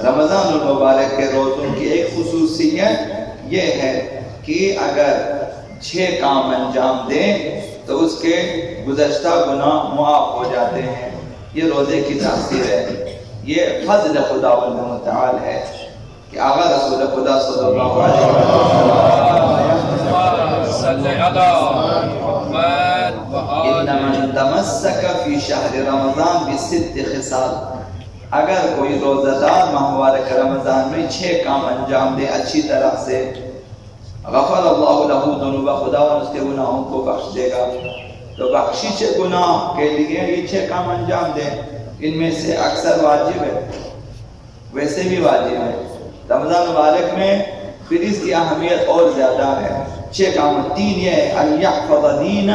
رمضان المبارک کے روزوں کی ایک خصوصیت یہ ہے کہ اگر 6 کام انجام دیں تو اس کے گزشتہ گناہ معاف ہو جاتے ہیں۔ یہ روزے کی تاثیر ہے، یہ فضل خدا متعال ہے کہ آقا رسول خدا صلی اللہ علیہ وسلم ان من تمسک فی شہر رمضان ب6 خصال، اگر کوئی روزہ دار ماہ مبارک رمضان میں 6 کام انجام دے اچھی طرح سے، غفر اللہ لہ ذنوب، خدا اس کے گناہوں کو بخش دے گا۔ تو بخشش گناہ کے لیے یہ 6 کام انجام دیں، ان میں سے اکثر واجب ہے، ویسے بھی واجب ہے۔ رمضان مبارک میں پھر اس کی اہمیت اور زیادہ ہے۔ 6 کام، 3 یہ ہے ان یحفظ دین،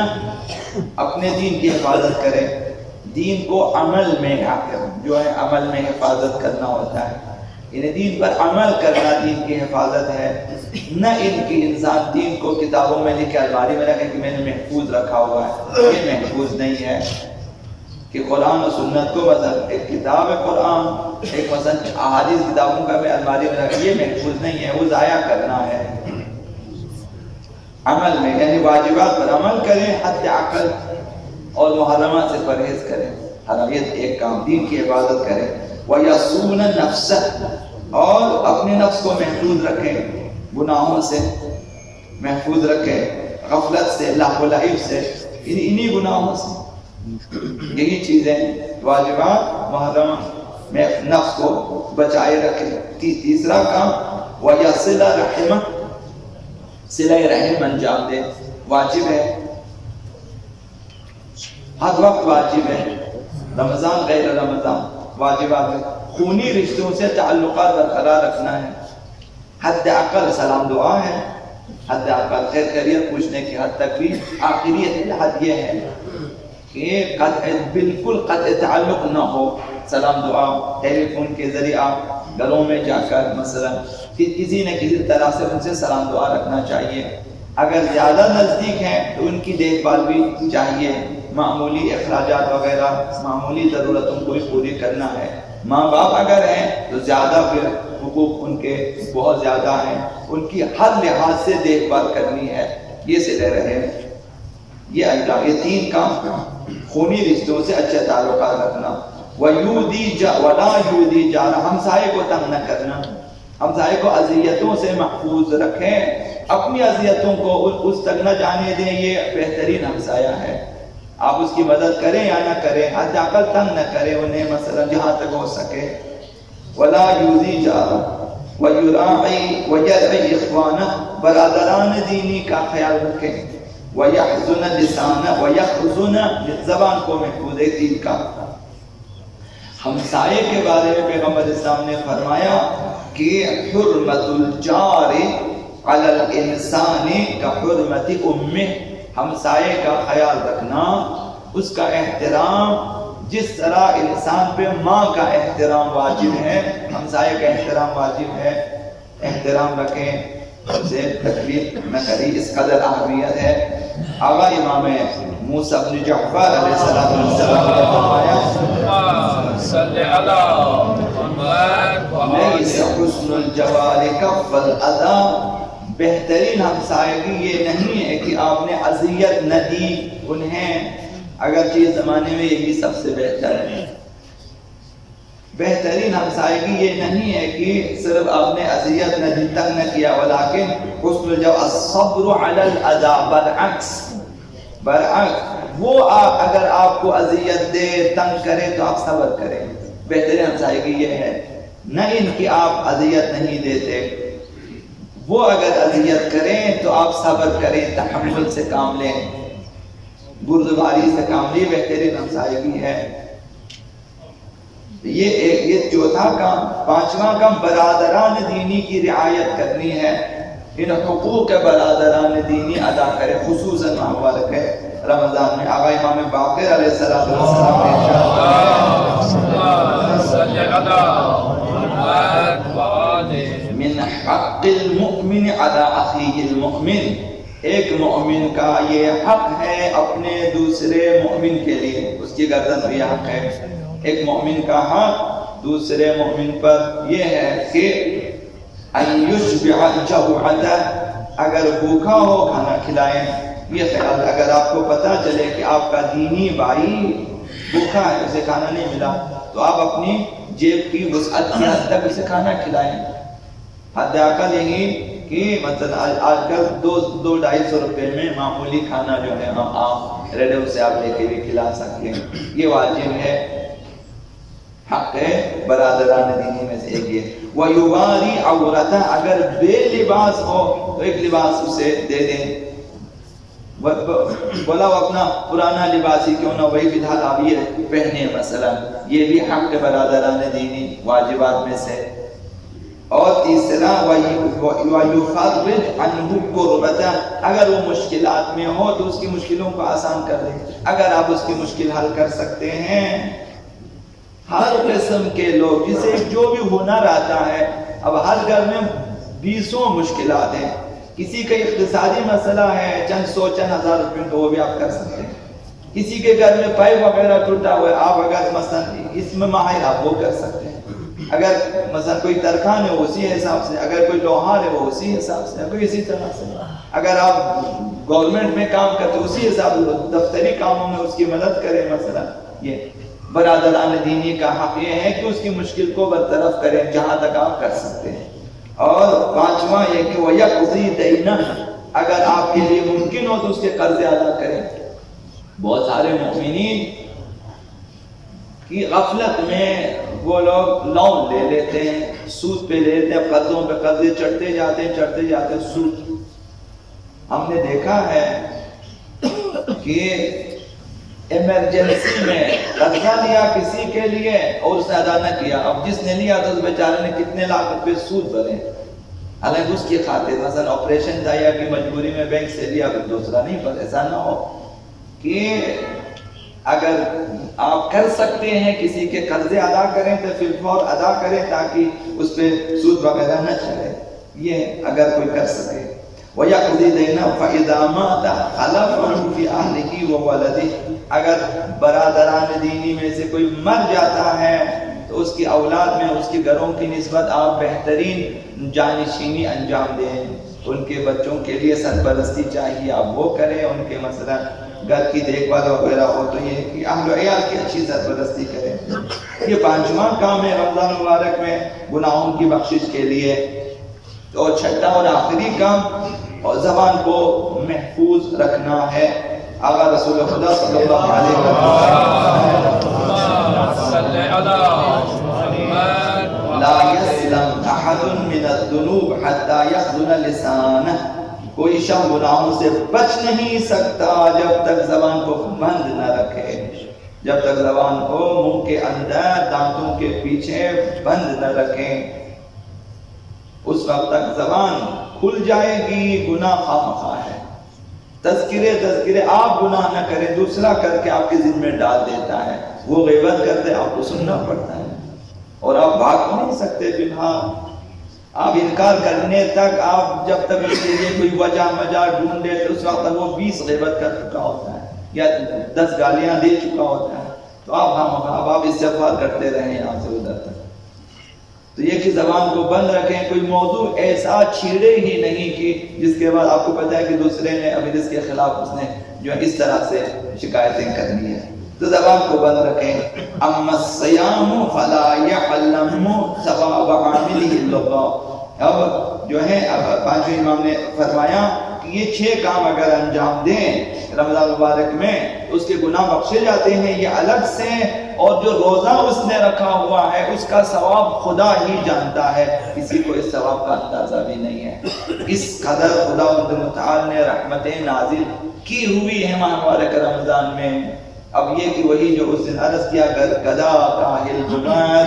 اپنے دین کی حفاظت کرے، دین کو عمل میں جو ہے عمل میں حفاظت کرنا ہوتا ہے، انہیں دین پر عمل کرنا دین کی حفاظت ہے، نہ ان کی انسان دین کو کتابوں میں لکھ کے الماری میں رکھے کہ میں نے محفوظ رکھا ہوا ہے، یہ محفوظ نہیں ہے۔ کہ قرآن و سنت کو مثلا ایک کتاب ہے قرآن، ایک مثلا احادیث کتابوں کا میں الماری میں رکھا، یہ محفوظ نہیں ہے، وہ ضائع کرنا ہے۔ عمل میں یعنی واجبات پر عمل کریں، حد عقل اور محرمات سے پرہیز کریں، حرامت ایک کام، دین کی حفاظت کریں۔ وَيَصُونَ نَفْسَهُ، اور اپنے نفس کو محفوظ رکھیں، گناہوں سے محفوظ رکھیں، غفلت سے، لہو و لعب سے، انہی گناہوں سے۔ یہی چیزیں واجبات محرمات میں نفس کو بچائے رکھیں۔ تیسرا کام وَيَصِلَ رَحِمَ، صلہ رحم انجام دے، واجب ہے، ہر وقت واجب ہے، رمضان غیر رمضان واجبات ہے۔ خونی رشتوں سے تعلقات برقرار رکھنا ہے، حد عقل سلام دعا ہے، حد عقل خیر خیریت پوچھنے کی حد تک بھی آخریت حد یہ ہے کہ بالکل قطع تعلق نہ ہو، سلام دعا ٹیلی فون کے ذریعے آپ گھروں میں جا کر مثلا کسی نہ کسی طرح سے ان سے سلام دعا رکھنا چاہیے۔ اگر زیادہ نزدیک ہیں تو ان کی دیکھ بھال بھی چاہیے، معمولی اخراجات وغیرہ معمولی ضرورتوں کو بھی پوری کرنا ہے۔ ماں باپ اگر ہیں تو زیادہ پھر حقوق ان کے بہت زیادہ ہیں، ان کی ہر لحاظ سے دیکھ بھال کرنی ہے، یہ صلہ رحم، یہ 3 کام، خونی رشتوں سے اچھے تعلقات رکھنا، وَلَا يُؤْذِي جَارَهُ، ہمسائے کو تنگ نہ کرنا، ہمسائے کو اذیتوں سے محفوظ رکھیں، اپنی اذیتوں کو اس تک نہ جانے دیں، یہ بہترین ہمسایہ ہے۔ آپ اس کی مدد کریں یا نہ کریں، حد عقل تنگ نہ کریں انہیں، مثلا جہاں تک ہو سکے۔ وَلَا يُؤْذِي جَارَهُ وَيَرْعِي إِخْوَانَهُ، برادران دینی کا خیال رکھیں، وَيَحْزُنَ لِسَانَهُ وَيَحْزُنَ، زبان کو محفوظ ہے، دین کا۔ ہمسائے کے بارے میں پیغمبر اسلام نے فرمایا کہ حرمت الجار علی الانسان کحرمت امہ، ہمسائے کا خیال رکھنا، اس کا احترام جس طرح انسان پہ ماں کا احترام واجب ہے، ہمسائے کا احترام واجب ہے، احترام رکھیں، اسے تکلیف نہ کریں، اس قدر اہمیت ہے۔ آقا امام موسیٰ بن جعفر علیہ السلام نے فرمایا لیس حسن الجوار کف الاذی، بہترین ہمسائیگی یہ نہیں ہے کہ آپ نے اذیت نہ دی انہیں، اگرچہ اس زمانے میں یہی سب سے بہتر ہے۔ بہترین ہمسائیگی یہ نہیں ہے کہ صرف آپ نے اذیت نہ دی، تنگ نہ کیا، ولیکن حسن الجوار الصبر علی الاذی، برعکس وہ اگر آپ کو اذیت دے، تنگ کرے تو آپ صبر کریں۔ بہترین ہمسائیگی یہ ہے، نہ ان کی آپ اذیت نہیں دیتے، وہ اگر اذیت کریں تو آپ صبر کریں، تحمل سے کام لیں، بردباری سے کام لیں، بہترین ہمسائیگی ہے۔ یہ چوتھا کام۔ 5واں کام برادران دینی کی رعایت کرنی ہے، ان حقوق برادران دینی ادا کرے، خصوصاً مبارک ہے رمضان میں۔ آقا امام باقر علیہ السلام نے من حق المؤمن علی اخیہ المؤمن، ایک مومن کا یہ حق ہے اپنے دوسرے مومن کے لیے، اس کی گردن پہ یہ حق ہے، ایک مومن کا حق دوسرے مومن پر یہ ہے کہ ان یشبع جوعتہ، اگر بھوکا ہو کھانا کھلائیں۔ یہ خیال اگر آپ کو پتہ چلے کہ آپ کا دینی بھائی بھوکا ہے، اسے کھانا نہیں ملا، تو آپ اپنی جیب کی وسعت کی حد تک اسے کھانا کھلائیں۔ حد اقل یہی کہ مثلا آج کل 200-250 روپے میں معمولی کھانا جو ہے ہم عام ریڈیو سے آپ لے کے بھی کھلا سکتے ہیں، یہ واجب ہے، حق ہے برادران دینی میں سے ایک یہ۔ وَيُوَارِي عَوْرَتَهْ، اگر بے لباس ہو تو ایک لباس اسے دے دیں، بولا وہ اپنا پرانا لباس ہی کیوں نہ وہی فی الحال آپ یہ پہنے مثلا، یہ بھی حق برادران دینی واجبات میں سے۔ اور تیسرا وَيُفَرِّجْ عَنْهُ كُرْبَتَهْ، اگر وہ مشکلات میں ہو تو اس کی مشکلوں کو آسان کر دیں۔ اگر آپ اس کی مشکل حل کر سکتے ہیں، ہر قسم کے لوگ جسے جو بھی ہنر آتا ہے، اب ہر گھر میں 20 مشکلات ہیں، کسی کا اقتصادی مسئلہ ہے، چند ہزار روپے تو وہ بھی آپ کر سکتے ہیں، کسی کے گھر میں پائپ وغیرہ ٹوٹا ہوا ہے، آپ اگر مثلا اس میں ماہر آپ وہ کر سکتے ہیں، اگر مثلا کوئی ترکھان ہے وہ اسی حساب سے، اگر کوئی لوہار ہے وہ اسی حساب سے، کوئی اسی طرح سے، اگر آپ گورنمنٹ میں کام کرتے اسی حساب سے دفتری کاموں میں اس کی مدد کریں مثلا۔ یہ برادران دینی کا حق یہ ہے کہ اس کی مشکل کو برطرف کریں جہاں تک آپ کر سکتے ہیں۔ اور پانچواں یہ کہ وَيَقْضِي دَيْنَهُ، اگر آپ کے لیے ممکن ہو تو اس کے قرض ادا کریں۔ بہت سارے مومنین کی غفلت میں وہ لوگ لون لے لیتے ہیں، سود پہ لے لیتے ہیں، قرضوں پہ قرضے چڑھتے جاتے سود۔ ہم نے دیکھا ہے کہ ایمرجنسی میں قرضہ لیا کسی کے لیے اور اس نے ادا نہ کیا، اب جس نے لیا تو اس بیچارے نے کتنے لاکھ روپے سود بھرے، حالانکہ اس کی خاطر مثلا آپریشن تھا یا کہ مجبوری میں بینک سے لیا پھر دوسرا نہیں، پر ایسا نہ ہو کہ اگر آپ کر سکتے ہیں کسی کے قرضے ادا کریں تو فی الفور ادا کریں تاکہ اس پہ سود وغیرہ نہ چلے، یہ اگر کوئی کر سکے۔ وَيَقْضِي دَيْنَهُ فَإِذَا مَاتَ خَلَفَهُ فِي أَهْلِهِ وَوَلَدِهِ، اگر برادران دینی میں سے کوئی مر جاتا ہے تو اس کی اولاد میں اس کے گھروں کی نسبت آپ بہترین جانشینی انجام دیں، ان کے بچوں کے لیے سرپرستی چاہیے آپ وہ کریں، ان کے مثلا گھر کی دیکھ بھال وغیرہ ہو تو یہ کہ اہل و عیال کی اچھی سرپرستی کریں۔ یہ پانچواں کام ہے رمضان مبارک میں گناہوں کی بخشش کے لیے۔ اور چھٹا اور آخری کام اور زبان کو محفوظ رکھنا ہے۔ آقا رسول خدا صلی اللہ علیہ وسلم لا يسلم احد من الذنوب حتى يخزن لسانه، کوئی شخص گناہوں سے بچ نہیں سکتا جب تک زبان کو بند نہ رکھے، جب تک زبان کو منہ کے اندر دانتوں کے پیچھے بند نہ رکھیں، اس وقت تک زبان کھل جائے گی، گناہ خواہ ہے۔ تذکرے آپ گناہ نہ کریں، دوسرا کر کے آپ کے ذمہ میں ڈال دیتا ہے، وہ غیبت کرتے آپ کو سننا پڑتا ہے اور آپ بھاگ نہیں سکتے فی الحال، آپ انکار کرنے تک آپ جب تک اس کے لیے کوئی وجہ ڈھونڈے تو اس وقت تک وہ 20 غیبت کر چکا ہوتا ہے یا 10 گالیاں دے چکا ہوتا ہے، تو آپ استغفار کرتے رہیں یہاں سے ادھر تک۔ تو یہ کہ زبان کو بند رکھیں، کوئی موضوع ایسا چھیڑے ہی نہیں کہ جس کے بعد آپ کو پتہ ہے کہ دوسرے نے ابھی اس کے خلاف اس نے جو اس طرح سے شکایتیں کرنی ہے، تو زبان کو بند رکھیں۔ اما الصیام فلا یعلم ثواب عاملہ اللغة، اب جو ہے پانچویں امام نے فرمایا کہ یہ 6 کام اگر انجام دیں رمضان مبارک میں اس کے گناہ بخشے جاتے ہیں، یہ الگ سے، اور جو روزہ اس نے رکھا ہوا ہے اس کا ثواب خدا ہی جانتا ہے، کسی کو اس ثواب کا اندازہ بھی نہیں ہے۔ اس قدر خدا متعال نے رحمتیں نازل کی ہوئی ہیں ماہ مبارک رمضان میں۔ اب یہ کہ وہی جو اس دن عرض کیا گدا کاہل جمعہ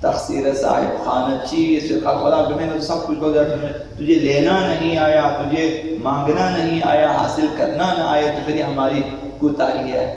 تقصیر صاحب خانچی، خدا میں نے سب کچھ بتا دیا، تجھے لینا نہیں آیا، تجھے مانگنا نہیں آیا، حاصل کرنا نہ آئے، تو پھر یہ ہماری کوتاہی ہے۔